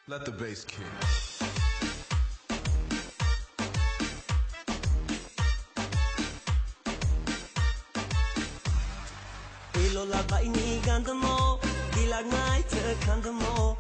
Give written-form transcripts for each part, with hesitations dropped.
Let the bass kick. Ilola baini gandamo, dilag night kandamo,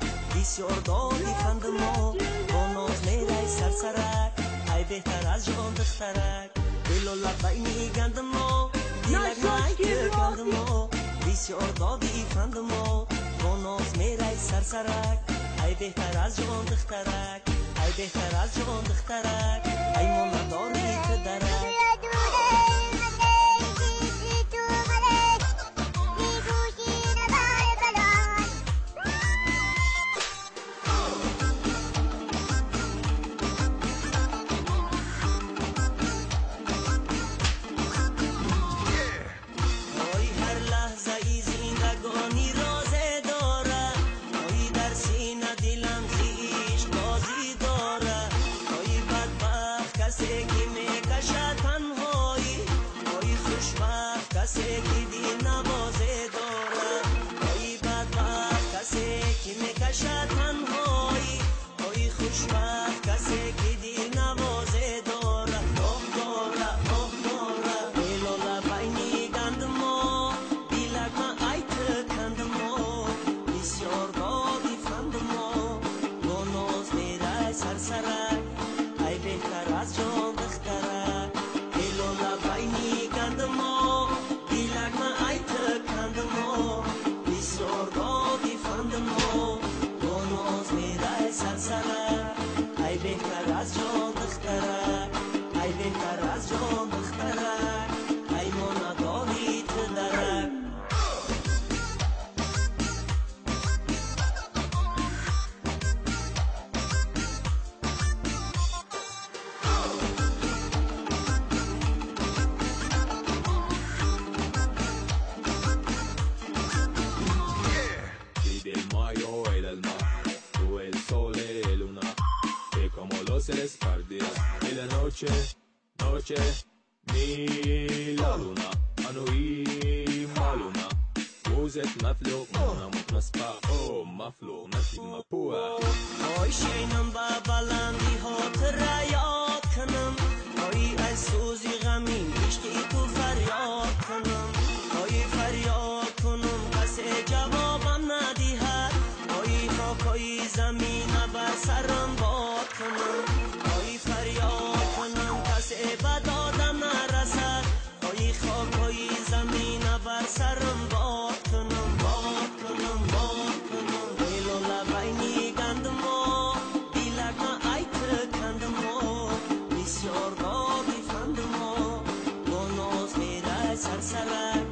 بسیار دادی خندمو با ناز میرای سرسرک ای بهتر از جان دخترک دل و لبای میگندمو دیلک نایت کندمو بسیار دادی خندمو با ناز میرای سرسرک ای بهتر از جان دخترک ای بهتر از جان دخترک ای من نداری پدرک کسی که دی نوازه داره ای بدبخت کسی که میکشه تنهایی ای خوشبخت کسی که دی نوازه داره ایلولا بینی گندمو بیلک ما ایت کندمو بسیار دادی فندمو با ناز میره سرسرک ای بهتر از جان دخترک ایلولا بینی گندمو بسیار دادی فندمو با ناز میره سرسرک ای بهتر از جان دخترک ای بهتر از جان دخترک ای ما نداری تدرک Y la noche ni la luna أنوي مالونا وزت مفلوق أنا متنسبة أو مفلوق نسيب مبوع Oy şeynam babalandı hatırlayat kanım Oy ay suzi gamin işte tu feryat kanım Oy feryat kanım kase cevabam nadihat Oy خاکای زمین بر سرم باد کنم آی فریاد کنم کس بدادم نرسد آی خاکای زمین بر سرم باد کنم دل و لبای میگندمو دیلک ما ایت کندمو بسیار دادی فندمو با ناز میره سرسرک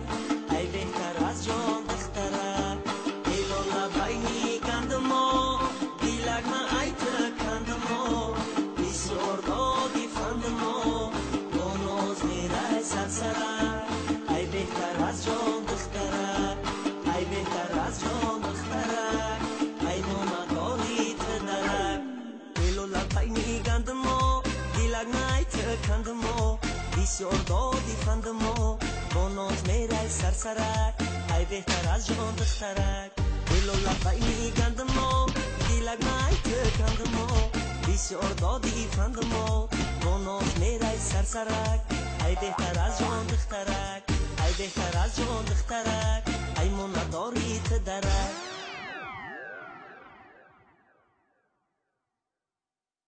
ای بهتر از جان دخترک دل و لبای میگندمو دیلک ما ایت کندمو بسیار دادی فندمو با ناز میره سرسرک ای بهتر از جان دخترک ای بهتر از جان دخترک ای ما نداری تدرک دل و لبای میگندمو دیلک نایت کندمو بسیار دادی فندمو با ناز میره سرسرک ای بهتر از جان دخترک دل و لبای میگندمو دیلک نایت کندمو بسیار دادی فندمو با ناز میره سرسرک ای بهتر از جان دخترک ای بهتر از جان دخترک ای ما نداری تدرک